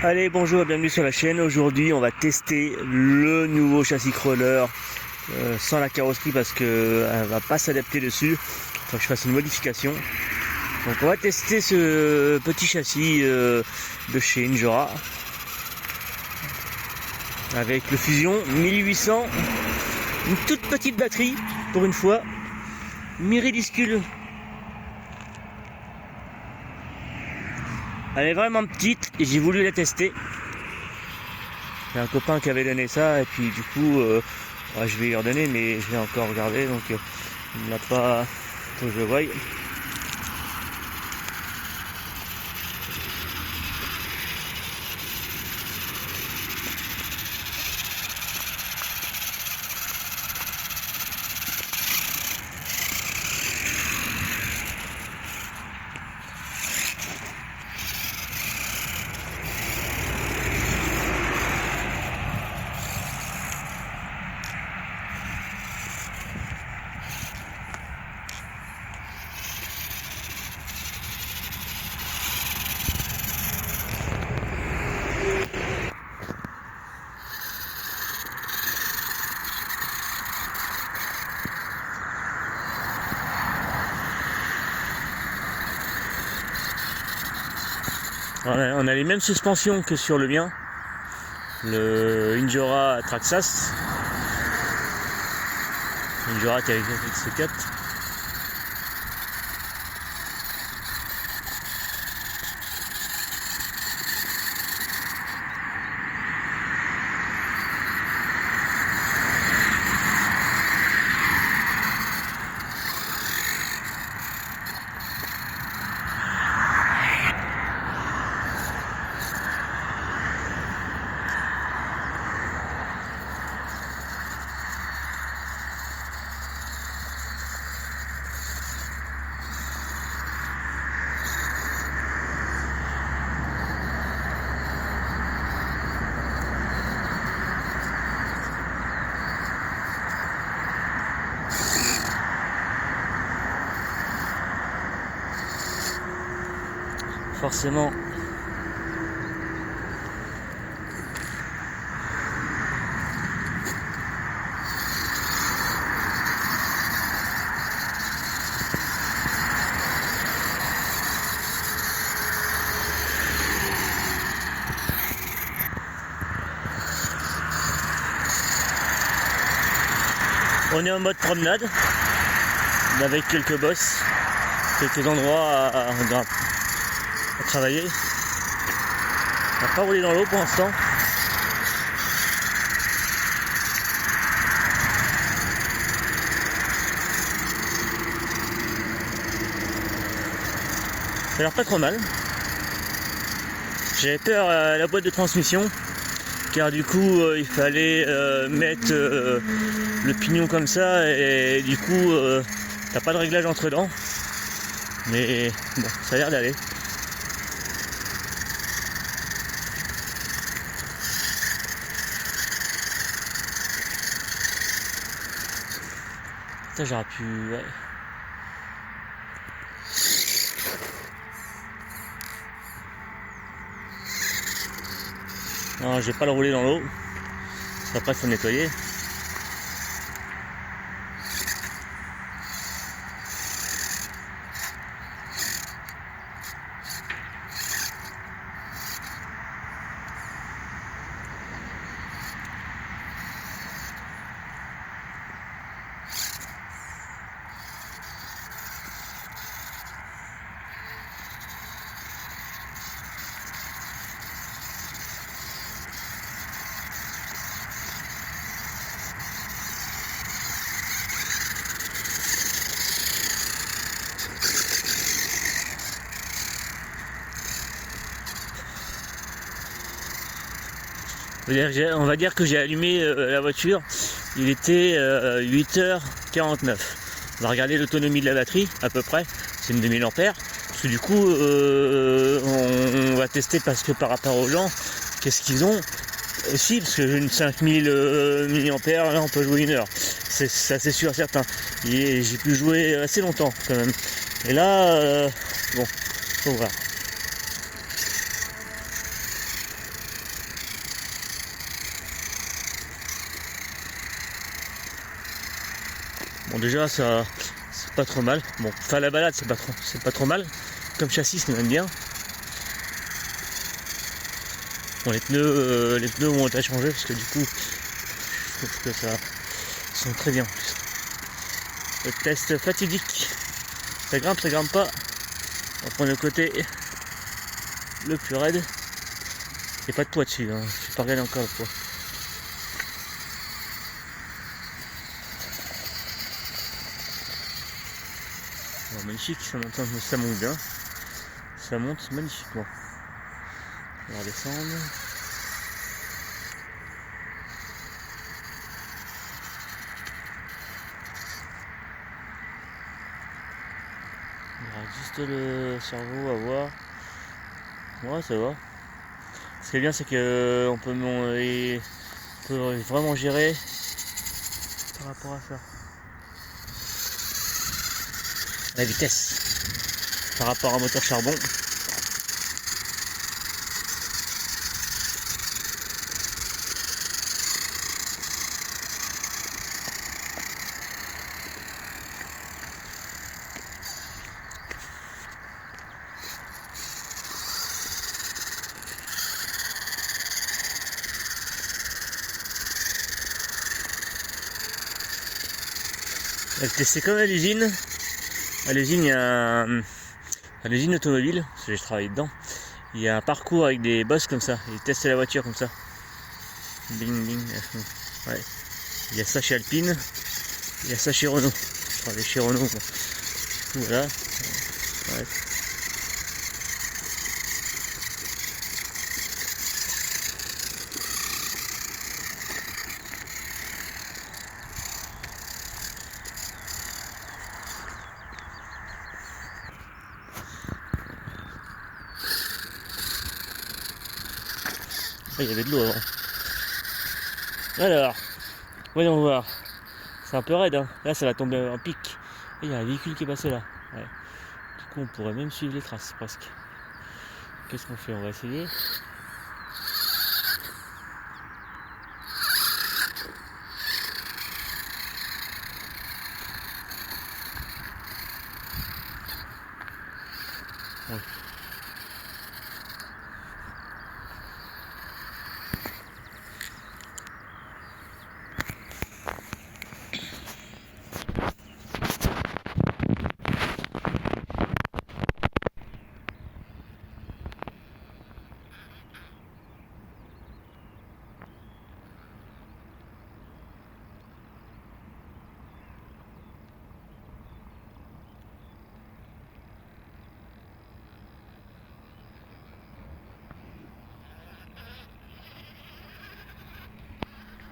Allez, bonjour et bienvenue sur la chaîne. Aujourd'hui on va tester le nouveau châssis crawler sans la carrosserie parce que elle va pas s'adapter dessus. Il faut que je fasse une modification. Donc on va tester ce petit châssis de chez Injora avec le Fusion 1800, une toute petite batterie pour une fois, minuscule. Elle est vraiment petite et j'ai voulu la tester. Il y a un copain qui avait donné ça et puis du coup je vais lui redonner, mais je l'ai encore regardé, donc il ne l'a pas, faut que je le voie. On a les mêmes suspensions que sur le mien, le Injora Traxxas, Injora TX4. Forcément, on est en mode promenade avec quelques bosses, quelques endroits à travailler. On va pas rouler dans l'eau pour l'instant. Ça a l'air pas trop mal. J'avais peur à la boîte de transmission car du coup il fallait mettre le pignon comme ça et du coup t'as pas de réglage entre dents, mais bon, ça a l'air d'aller. Ça j'aurais pu... Ouais. Non, je vais pas le rouler dans l'eau. Après il faut nettoyer. On va dire que j'ai allumé la voiture, il était 8h49. On va regarder l'autonomie de la batterie à peu près, c'est une 2000 ampères. Parce que du coup on va tester parce que par rapport aux gens, qu'est-ce qu'ils ont aussi, parce que j'ai une 5000 mAh, là on peut jouer 1 heure. Ça c'est sûr certain. Et j'ai pu jouer assez longtemps quand même. Et là bon, faut voir. Bon déjà ça c'est pas trop mal. Bon, faire la balade c'est pas trop mal. Comme châssis c'est même bien. Bon les pneus vont être à changer parce que du coup je trouve que ça sont très bien en plus. Le test fatidique. Ça grimpe pas. On va prendre le côté le plus raide. Il n'y a pas de poids dessus, hein. Je suis pas regardé encore le poids. Bon, magnifique, ça monte bien. Ça monte magnifiquement. On va redescendre. Il y aura juste le cerveau à voir. Ouais, ça va. Ce qui est bien, c'est que on peut vraiment gérer par rapport à ça. La vitesse par rapport à un moteur charbon. C'est comme à l'usine. À l'usine, il y a à l'usine automobile, parce que j'ai travaillé dedans. Il y a un parcours avec des bosses comme ça. Ils testent la voiture comme ça. Bing bing. Ouais. Il y a ça chez Alpine. Il y a ça chez Renault. Je travaille chez Renault. Bon. Voilà. Ouais. Ah, il y avait de l'eau avant. Alors, voyons voir. C'est un peu raide, hein. Là, ça va tomber en pic. Et il y a un véhicule qui est passé là. Ouais. Du coup, on pourrait même suivre les traces presque. Qu'est-ce qu'on fait? On va essayer. Ouais.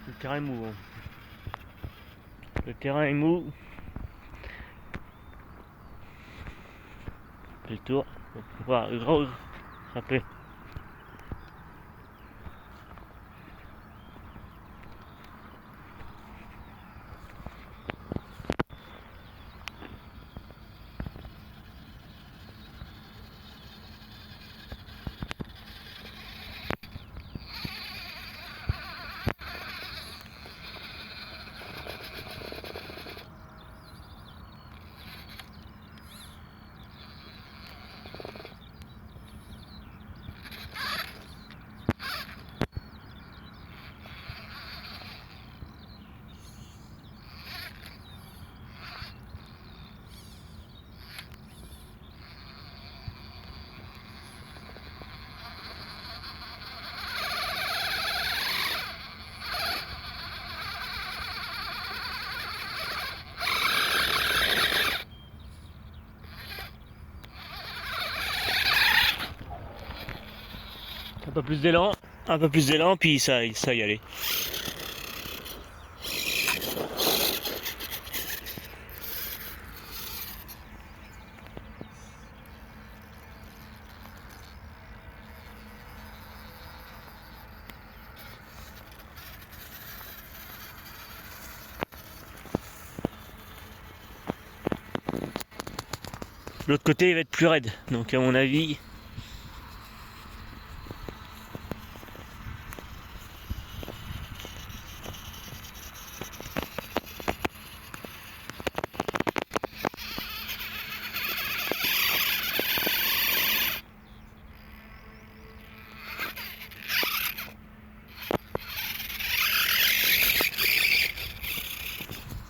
Le terrain est mou. Hein. Le terrain est mou. On fait le tour. On peut voir le gros râpé. Un peu plus d'élan, puis ça y allait. L'autre côté il va être plus raide, donc à mon avis.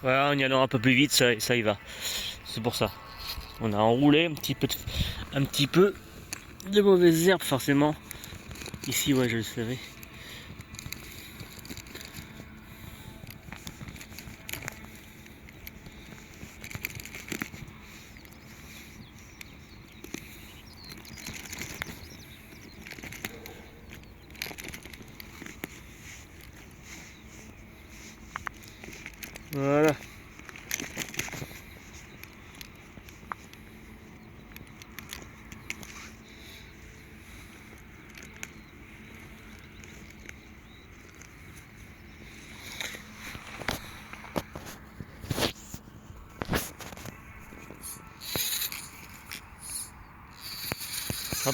Voilà, en y allant un peu plus vite, ça y va. C'est pour ça. On a enroulé un petit peu de mauvaises herbes forcément. Ici, ouais, je le savais. Voilà.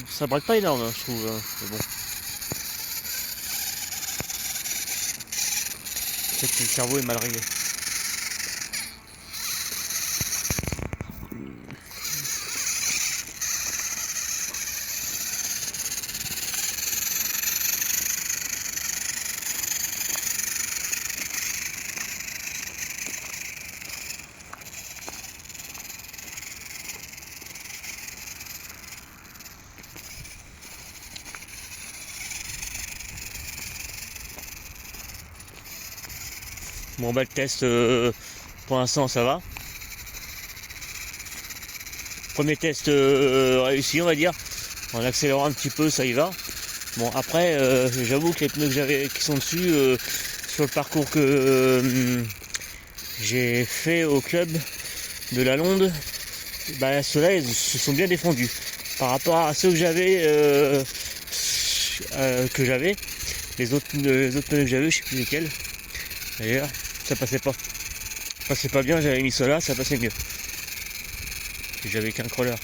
Ça braque pas énorme, hein, je trouve. Hein, mais bon. Peut-être que le cerveau est mal réglé. Bon bah le test pour l'instant ça va. Premier test réussi on va dire. En accélérant un petit peu ça y va. Bon après j'avoue que les pneus que j'avais qui sont dessus sur le parcours que j'ai fait au club de la Londe, bah ceux-là ils se sont bien défendus. Par rapport à ceux que j'avais les autres pneus que j'avais, je sais plus lesquels. D'ailleurs, ça passait pas bien, j'avais mis cela, ça passait mieux. J'avais qu'un crawler. De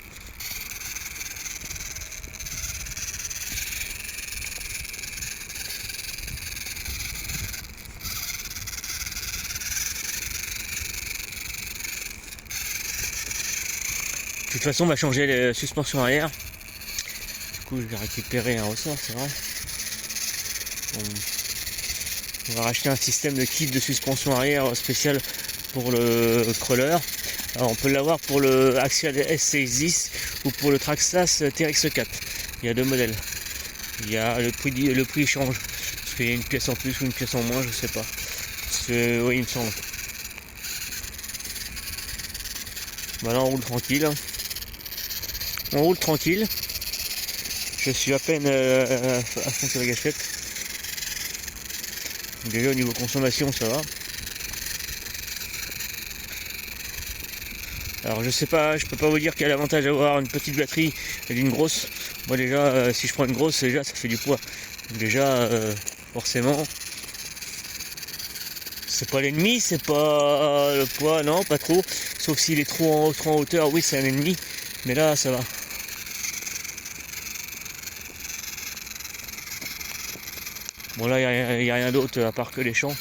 toute façon, on va changer les suspensions arrière. Du coup, je vais récupérer un ressort, c'est vrai. On va racheter un système de kit de suspension arrière spécial pour le crawler. Alors on peut l'avoir pour le Axial S610 ou pour le Traxxas TRX4. Il y a deux modèles. Il y a le prix change. Parce qu'il y a une pièce en plus ou une pièce en moins, je sais pas. Oui, il me semble. Voilà, on roule tranquille. On roule tranquille. Je suis à peine à fond sur la gâchette. Déjà au niveau consommation ça va. Alors je sais pas, je peux pas vous dire quel avantage d'avoir une petite batterie et d'une grosse. Moi déjà si je prends une grosse déjà ça fait du poids. Déjà forcément c'est pas l'ennemi, c'est pas le poids, non pas trop. Sauf s'il est trop en hauteur, oui c'est un ennemi. Mais là ça va. Bon là il n'y a rien d'autre à part que les champs.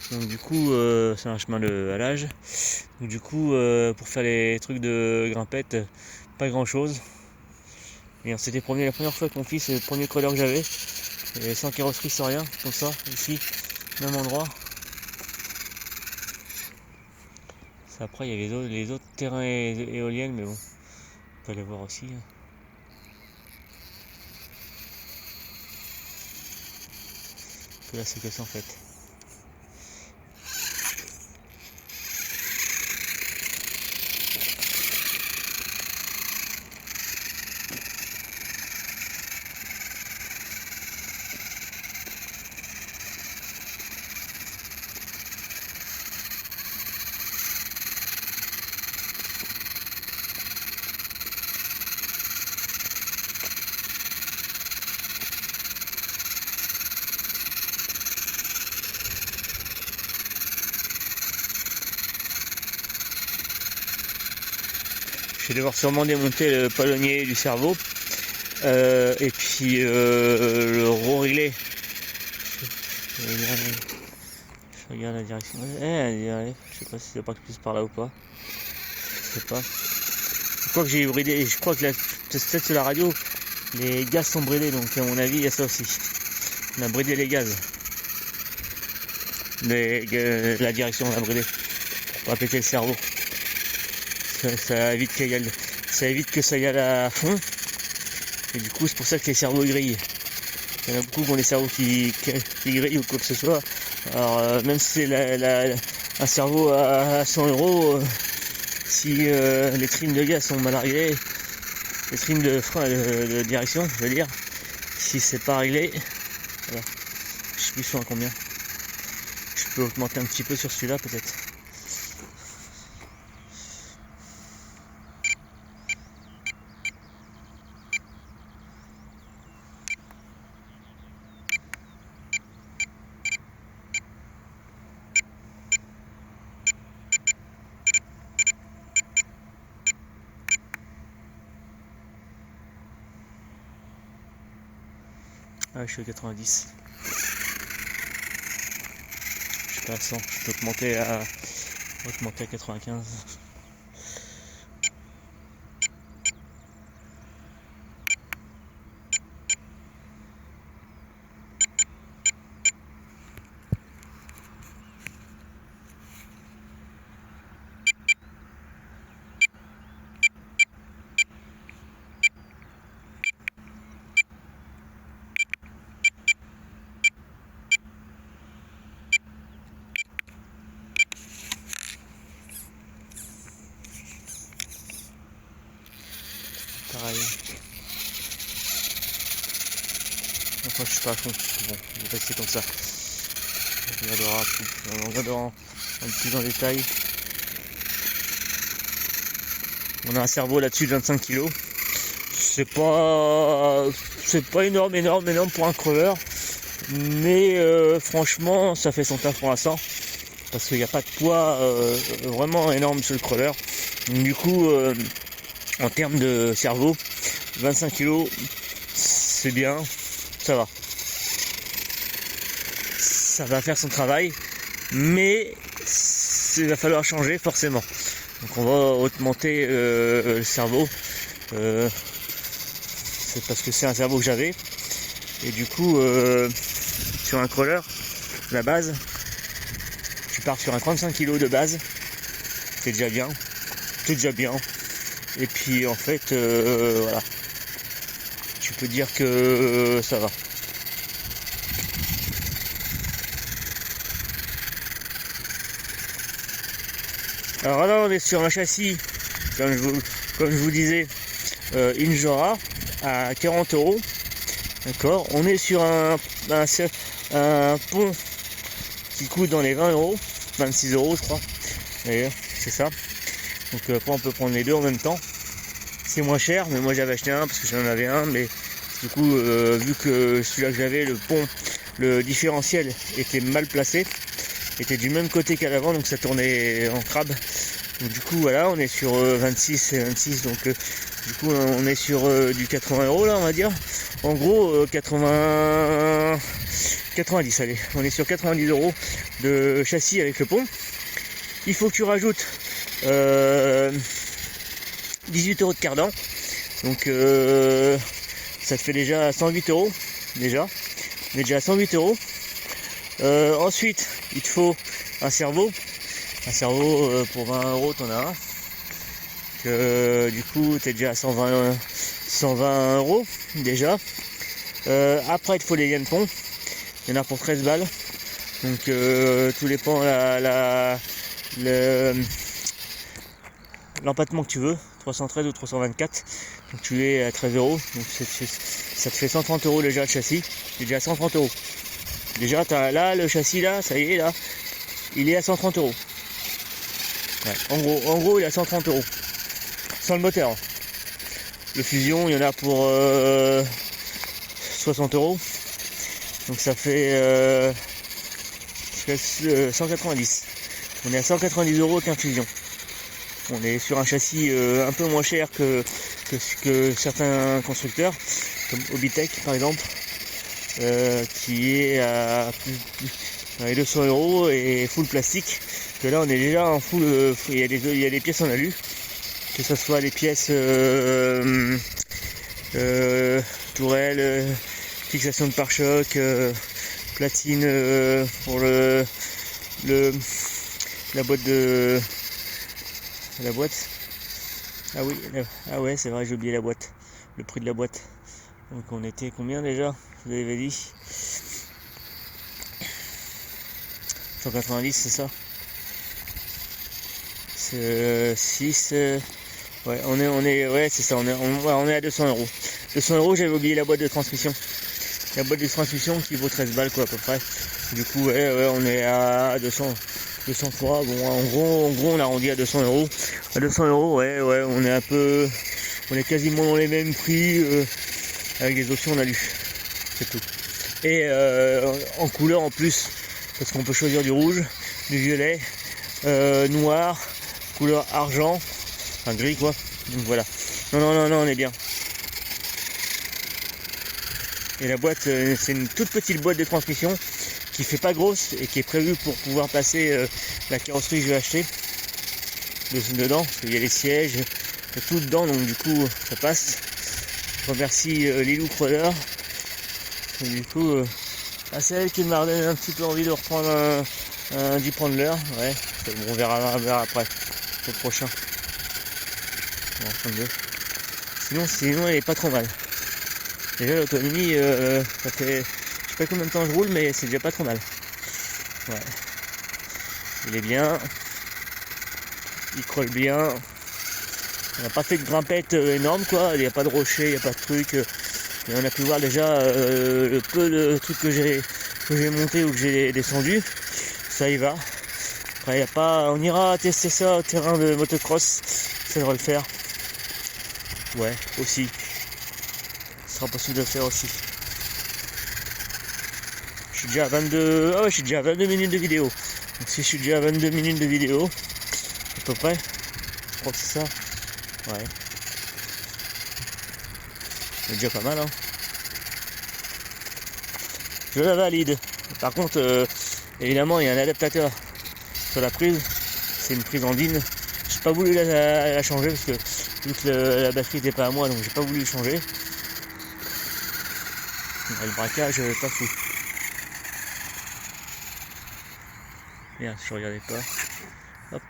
Donc du coup c'est un chemin de halage. Donc du coup pour faire les trucs de grimpette, pas grand chose. Et on s'était promené la première fois avec mon fils, c'est le premier crawler que j'avais. Et sans carrosserie, sans rien, comme ça, ici, même endroit. Après il y a les autres terrains éoliennes, mais bon, on peut les voir aussi. Que là c'est que ça en fait. Je vais devoir sûrement démonter le palonnier du cerveau et puis le rorillet. Je regarde la direction. Je sais pas si ça part plus par là ou pas. Je sais pas. Je crois que j'ai bridé. Je crois que peut-être sur la radio, les gaz sont bridés, donc à mon avis il y a ça aussi. On a bridé les gaz. La direction on a bridé. pas péter le cerveau. Ça évite que ça y aille à fond. Et du coup, c'est pour ça que les cerveaux grillent. Il y en a beaucoup qui ont les cerveaux qui grillent ou quoi que ce soit. Alors, même si c'est un cerveau à 100 €, si les trims de gaz sont mal réglés, les trims de frein de direction, je veux dire, si c'est pas réglé, voilà. Je sais plus sur combien. Je peux augmenter un petit peu sur celui-là peut-être. Ah, je suis à 90. Je suis pas à 100. Je peux augmenter à 95. Pareil. Enfin, je suis pas à fond. Bon, je vais rester comme ça. On regardera un peu plus en détail. On a un cerveau là-dessus de 25 kg. C'est pas énorme pour un creveur. Mais franchement, ça fait son taf pour l'instant. Parce qu'il n'y a pas de poids vraiment énorme sur le creveur. Donc, du coup, en termes de cerveau, 25 kg, c'est bien, ça va. Ça va faire son travail, mais il va falloir changer forcément. Donc on va augmenter le cerveau. C'est parce que c'est un cerveau que j'avais. Et du coup, sur un crawler, la base, tu pars sur un 35 kg de base. C'est déjà bien. Et puis en fait, voilà. Tu peux dire que ça va. Alors là, on est sur un châssis, comme je vous disais, Injora à 40 €. D'accord. On est sur un pont qui coûte dans les 20 €, 26 € je crois. D'ailleurs, c'est ça. Donc après on peut prendre les deux en même temps. C'est moins cher, mais moi j'avais acheté un parce que j'en avais un, mais du coup vu que celui-là que j'avais, le différentiel était mal placé, était du même côté qu'à l'avant, donc ça tournait en crabe. Donc du coup voilà, on est sur 26 et 26, donc du coup on est sur du 80 € là, on va dire. En gros 90, allez, on est sur 90 € de châssis avec le pont. Il faut que tu rajoutes 18 € de cardan, donc ça te fait déjà 108 €, déjà à 108 €. Ensuite il te faut un cerveau pour 20 € t'en as un, du coup t'es déjà à 120 € déjà. Après il te faut les liens de pont, il y en a pour 13 balles, donc tout dépend l'empattement que tu veux, 313 ou 324, donc tu es à 13 €, donc ça te fait 130 € déjà le châssis, c'est déjà 130 €. Déjà là le châssis là, ça y est là, il est à 130 €. Ouais, en gros il est à 130 € sans le moteur. Le fusion il y en a pour 60 €, donc ça fait 190. On est à 190 € avec un fusion. On est sur un châssis un peu moins cher que certains constructeurs, comme Hobbytech par exemple, qui est à plus dans les 200 € et full plastique. Que là on est déjà en full, il y a des pièces en alu, que ce soit les pièces tourelle, fixation de pare-choc, platine pour la boîte de... La boîte. Ah oui, ah ouais, c'est vrai, j'ai oublié la boîte. Le prix de la boîte. Donc on était combien déjà? Je vous avais dit 190, c'est ça? C'est 6... ouais, ouais, c'est ça, on est à 200 euros. 200 euros, j'avais oublié la boîte de transmission. La boîte de transmission qui vaut 13 balles, quoi, à peu près. Du coup, ouais, on est à 200 fois. Bon, en gros, on arrondit à 200 euros. À 200 euros, ouais, on est on est quasiment dans les mêmes prix, avec des options, on a lu. C'est tout. Et en couleur en plus, parce qu'on peut choisir du rouge, du violet, noir, couleur argent, enfin gris quoi. Donc voilà. Non, on est bien. Et la boîte, c'est une toute petite boîte de transmission qui fait pas grosse et qui est prévue pour pouvoir passer la carrosserie que je vais acheter dedans, parce qu'il y a les sièges, il y a tout dedans, donc du coup ça passe. Je remercie Lilou Crowder. Et du coup, c'est elle qui m'a donné un petit peu envie de reprendre d'y prendre l'heure. Ouais, on verra après, au prochain. Sinon elle est pas trop mal. Déjà l'autonomie, ça fait, je sais pas combien de temps je roule, mais c'est déjà pas trop mal. Ouais. Il est bien. Il crolle bien. On n'a pas fait de grimpette énorme quoi. Il n'y a pas de rocher, il n'y a pas de truc. Et on a pu voir déjà le peu de trucs que j'ai monté ou que j'ai descendu. Ça y va. Après, y a pas, on ira tester ça au terrain de motocross. Ça devrait le faire. Ouais, aussi. Ce sera possible de le faire aussi. Je suis déjà à 22. Ah ouais, je suis déjà à 22 minutes de vidéo. Donc si je suis déjà à 22 minutes de vidéo, à peu près, je crois que c'est ça. Ouais. C'est déjà pas mal, hein. Je la valide. Par contre, évidemment, il y a un adaptateur sur la prise. C'est une prise en DIN. J'ai pas voulu la changer parce que vu que la batterie n'était pas à moi, donc j'ai pas voulu le changer. Et le braquage, pas fou. Merde, je regardais pas. Hop.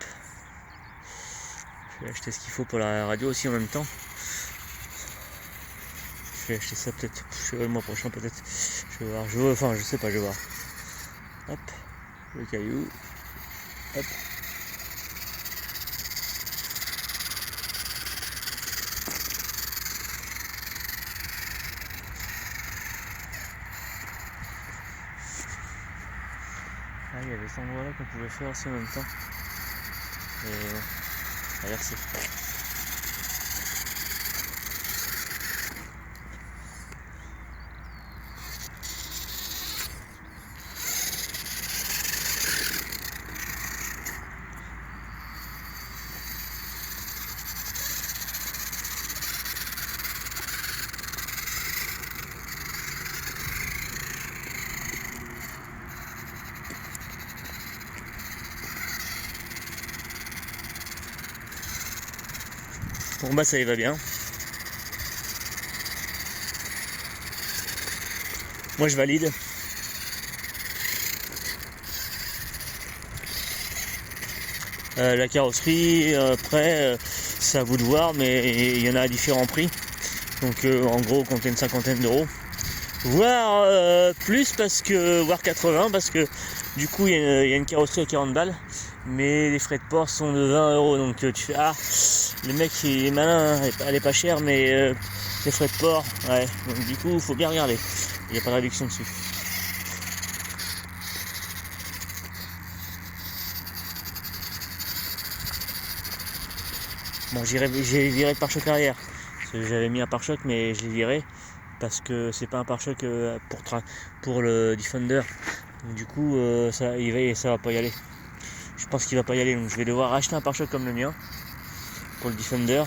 Je vais acheter ce qu'il faut pour la radio aussi en même temps. Je vais acheter ça peut-être, je sais pas, le mois prochain peut-être. Je vais voir, je sais pas, je vais voir. Hop, le caillou. Hop. Ah, il y avait cet endroit là qu'on pouvait faire aussi en même temps. Et bon, merci. Bon bah ça y va bien. Moi je valide. La carrosserie, après, c'est à vous de voir, mais il y en a à différents prix. Donc en gros, comptez une cinquantaine d'euros. Voire plus, voire 80, parce que du coup, il y a une carrosserie à 40 balles. Mais les frais de port sont de 20 euros. Donc tu fais, le mec il est malin, elle est pas chère, mais les frais de port, ouais. Donc du coup, il faut bien regarder. Il n'y a pas de réduction dessus. Bon, j'ai viré le pare-choc arrière. Parce que j'avais mis un pare-choc, mais je l'ai viré. Parce que c'est pas un pare-choc pour le Defender. Donc, du coup, ça va pas y aller. Je pense qu'il va pas y aller. Donc je vais devoir acheter un pare-choc comme le mien. Pour le Defender.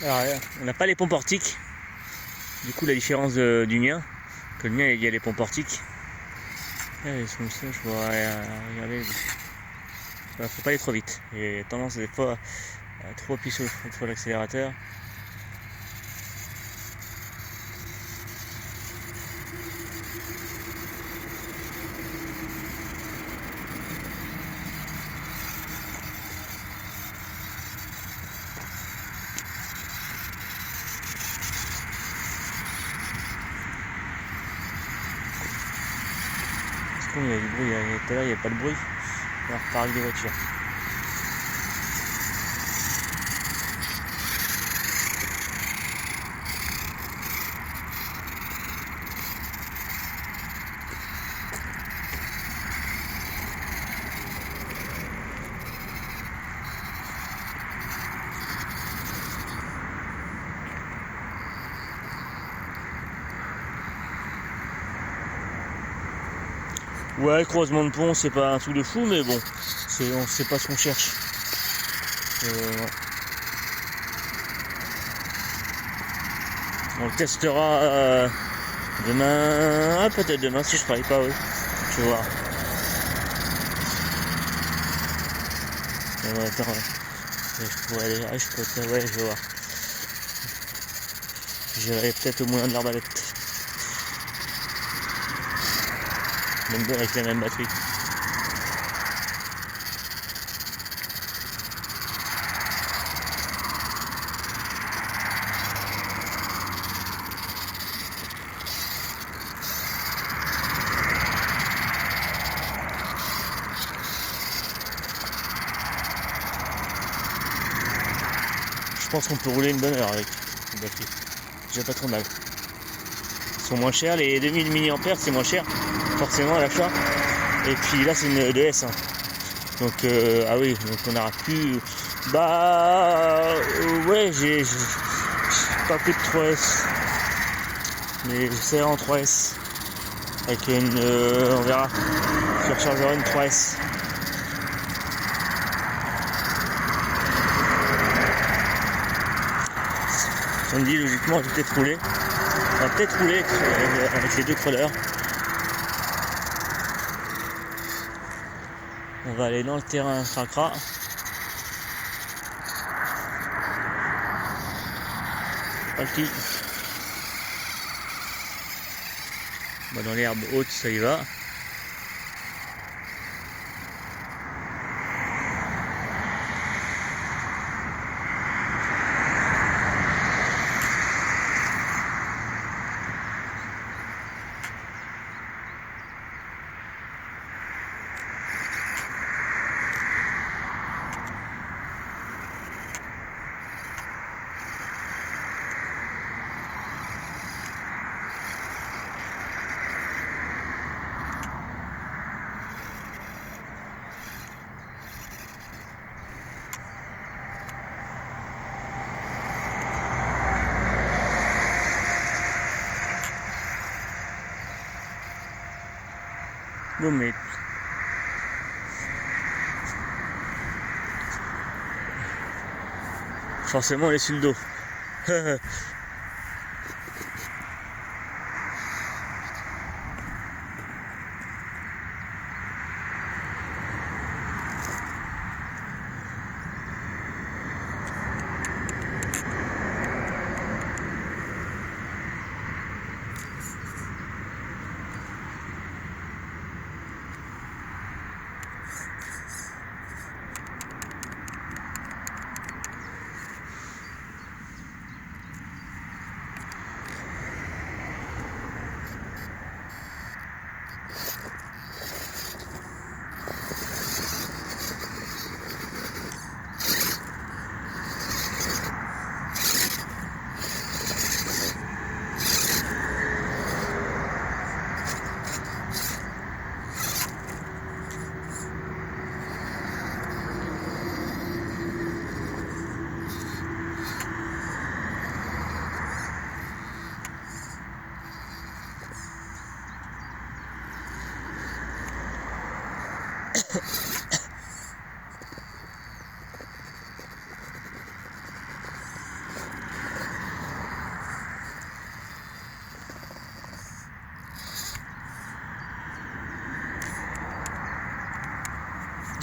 Alors, on n'a pas les ponts portiques. Du coup, la différence du mien, que le mien il y a les ponts portiques. Ils sont ça, je vois regarder. Faut pas aller trop vite. Et tendance des fois à trop appuyer sur l'accélérateur. Il y a du bruit, tout à l'heure il n'y a pas de bruit. On repart avec des voitures. Ouais, croisement de pont, c'est pas un truc de fou, mais bon, on sait pas ce qu'on cherche. Ouais. On le testera demain. Ah, peut-être demain si je travaille pas, oui. Je vais voir. Ouais, attends, je pourrais aller. Ah, je peux. Ouais, je vais voir. J'irai peut-être au moyen de l'arbalète. Même bon avec la même batterie. Je pense qu'on peut rouler une bonne heure avec une batterie. Déjà pas trop mal. Ils sont moins chers, les 2000 mAh c'est moins cher forcément à l'achat. Et puis là c'est une EDS. Hein. Donc ah oui, donc on aura plus. Ouais, j'ai pas plus de 3S. Mais j'essaierai en 3S. Avec une. On verra. Je rechargerai une 3S. On me dit logiquement, je vais peut-être rouler. On va peut-être rouler avec les deux crawlers. On va aller dans le terrain Sacra. Parti. Dans l'herbe haute, ça y va. Bon, mais forcément, elle est sur le dos.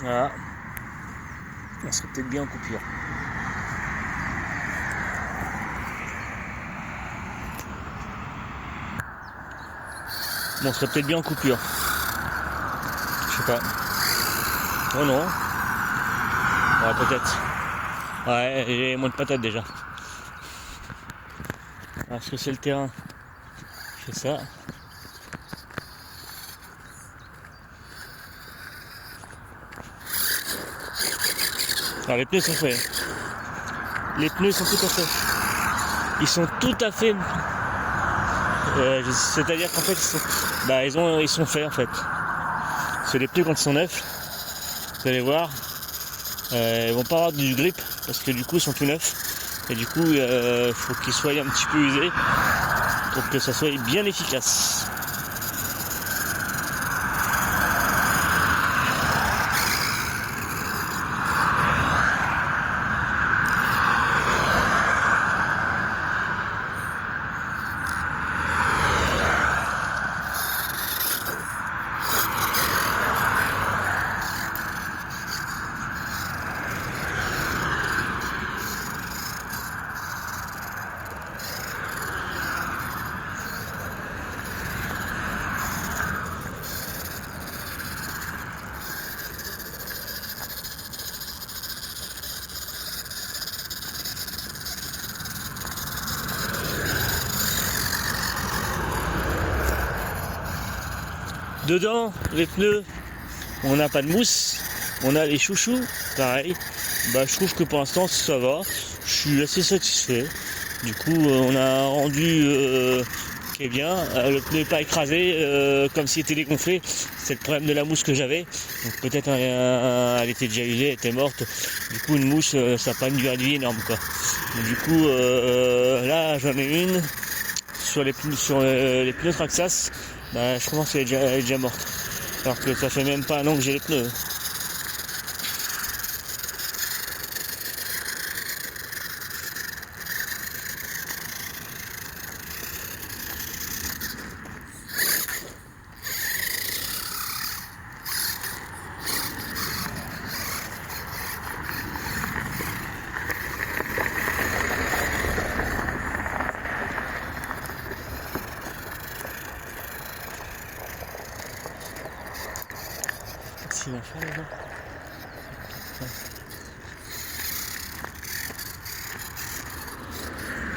Voilà. On serait peut-être bien en coupure. Bon, on serait peut-être bien en coupure. Je sais pas. Oh non. Ouais, peut-être. Ouais, j'ai moins de patates déjà. Est-ce que c'est le terrain? Je fais ça. Alors les pneus sont faits. Les pneus sont tout à fait. Ils sont tout à fait. C'est-à-dire qu'en fait ils sont faits en fait. C'est les pneus quand ils sont neufs. Vous allez voir. Ils vont pas avoir du grip parce que du coup ils sont tout neufs. Et du coup il faut qu'ils soient un petit peu usés pour que ça soit bien efficace. Dedans, les pneus, on n'a pas de mousse, on a les chouchous, pareil. Je trouve que pour l'instant ça va, je suis assez satisfait. Du coup, on a rendu qui est bien. Le pneu n'est pas écrasé comme s'il était dégonflé. C'est le problème de la mousse que j'avais. Donc peut-être elle était déjà usée, elle était morte. Du coup, une mousse, ça n'a pas une durée de vie énorme, quoi. Donc, du coup, là, j'en ai une sur les pneus Traxxas. Je pense qu'elle est déjà morte. Alors que ça fait même pas un an que j'ai les pneus. S'il va faire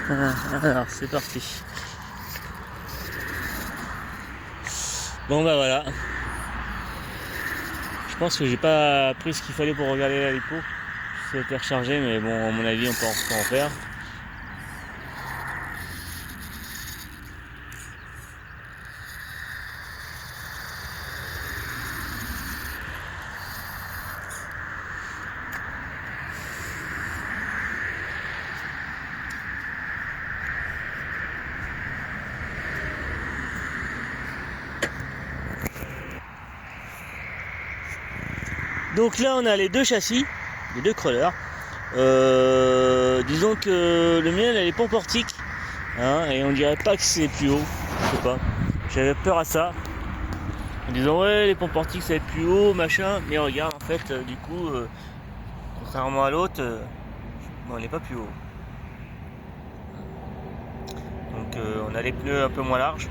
là-bas. Alors c'est parti. Bon voilà. Je pense que j'ai pas pris ce qu'il fallait pour regarder la lipo. Ça a été rechargé, mais bon, à mon avis, on peut en faire. Donc là, on a les deux châssis, les deux crawlers. Disons que le mien, elle est pas portique, hein, et on dirait pas que c'est plus haut. Je sais pas. J'avais peur à ça. En disant ouais, les pompes portiques ça va être plus haut, machin. Mais regarde, en fait, du coup, contrairement à l'autre, on n'est pas plus haut. Donc on a les pneus un peu moins larges.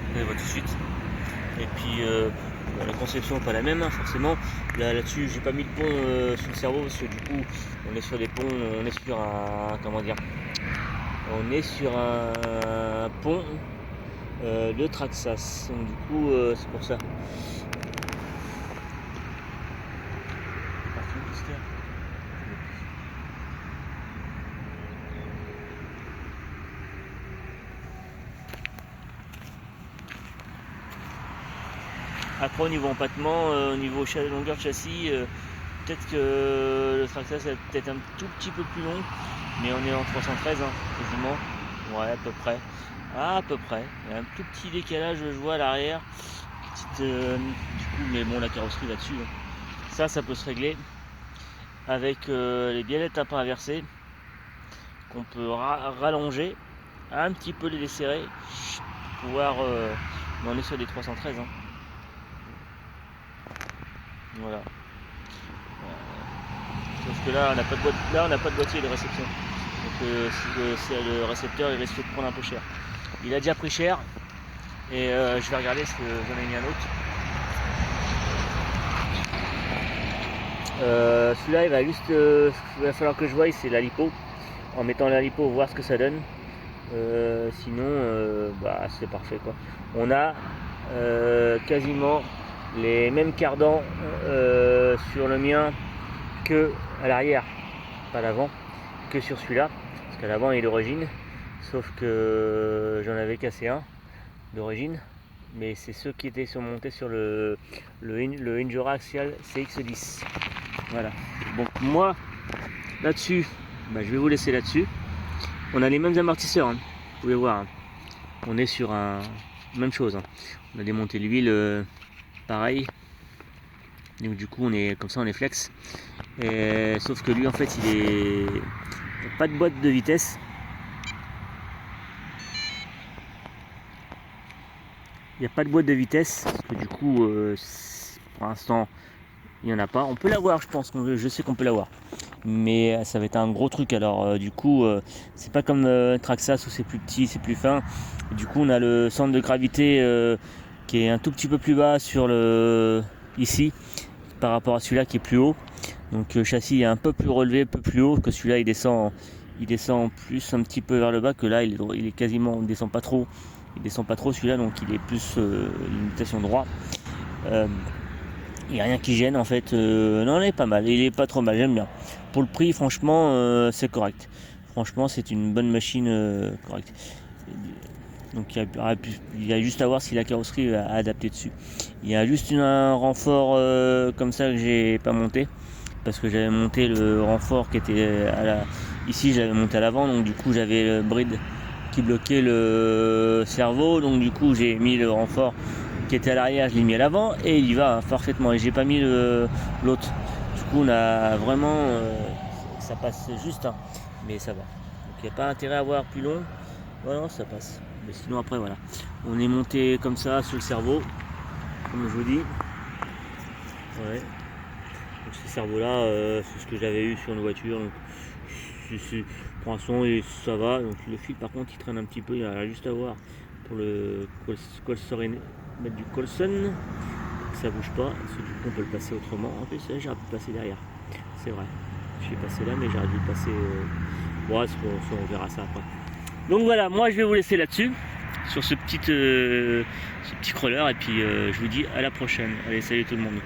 Vous voyez tout de suite. Et puis la conception n'est pas la même, hein, forcément. Là-dessus, j'ai pas mis le pont sur le cerveau parce que du coup, on est sur des ponts, on est sur un, comment dire, on est sur un pont de Traxxas. Donc du coup, c'est pour ça. Après au niveau empattement, au niveau longueur de châssis, peut-être que le Traxxas est peut-être un tout petit peu plus long, mais on est en 313 hein, quasiment. Ouais, à peu près. À peu près. Il y a un tout petit décalage, je vois à l'arrière. Du coup, mais bon, la carrosserie là-dessus. Hein. Ça peut se régler avec les biellettes à pas inversées qu'on peut rallonger, un petit peu les desserrer pour pouvoir. On est sur des 313. Hein. Voilà. Sauf que là on n'a pas de boîte, là on n'a pas de boîtier de réception. Donc le récepteur il risque de prendre un peu cher. Il a déjà pris cher et je vais regarder ce que j'en ai mis un autre. Celui-là il va juste il va falloir que je voie, c'est la lipo. En mettant la lipo, voir ce que ça donne. Sinon bah, c'est parfait quoi. On a quasiment les mêmes cardans sur le mien que à l'arrière, pas l'avant, que sur celui-là, parce qu'à l'avant il est d'origine, sauf que j'en avais cassé un d'origine, mais c'est ceux qui étaient surmontés sur le Injora Axial CX10. Voilà. Donc moi là-dessus, bah, je vais vous laisser là-dessus. On a les mêmes amortisseurs, hein. Vous pouvez voir. Hein. On est sur un même chose. Hein. On a démonté l'huile pareil. Donc du coup on est comme ça, on est flex. Et, sauf que lui en fait il est pas de boîte de vitesse. Il n'y a pas de boîte de vitesse parce que du coup pour l'instant il n'y en a pas. On peut l'avoir, je pense, je sais qu'on peut l'avoir, mais ça va être un gros truc. Alors du coup c'est pas comme Traxxas où c'est plus petit, c'est plus fin. Du coup on a le centre de gravité qui est un tout petit peu plus bas sur le ici par rapport à celui-là qui est plus haut. Donc le châssis est un peu plus relevé, un peu plus haut que celui-là. Il descend plus un petit peu vers le bas que là. Il est quasiment, il descend pas trop. Il descend pas trop celui-là, donc il est plus limitation droit. Il n'y a rien qui gêne en fait. Non, il est pas mal. Il est pas trop mal. J'aime bien. Pour le prix, franchement, c'est correct. Franchement, c'est une bonne machine correcte. Donc il y a juste à voir si la carrosserie va adapter dessus. Il y a juste un renfort comme ça que j'ai pas monté, parce que j'avais monté le renfort qui était ici, je l'avais monté à l'avant, donc du coup j'avais le bride qui bloquait le cerveau, donc du coup j'ai mis le renfort qui était à l'arrière, je l'ai mis à l'avant et il y va parfaitement, et j'ai pas mis l'autre. Du coup on a vraiment ça passe juste, hein, mais ça va. Donc il n'y a pas intérêt à avoir plus long. Voilà, ça passe. Mais sinon après voilà, on est monté comme ça sur le cerveau, comme je vous dis. Ouais. Donc ce cerveau là, c'est ce que j'avais eu sur une voiture. Donc pour l'instant et ça va. Donc le fil par contre il traîne un petit peu, il y a juste à voir pour le mettre du Colson. Ça bouge pas, parce que du coup on peut le passer autrement. En plus là j'aurais pu le passer derrière. C'est vrai. Je suis passé là mais j'aurais dû le passer. Bon, on verra ça après. Donc voilà, moi je vais vous laisser là-dessus, sur ce petit crawler, et puis je vous dis à la prochaine. Allez, salut tout le monde.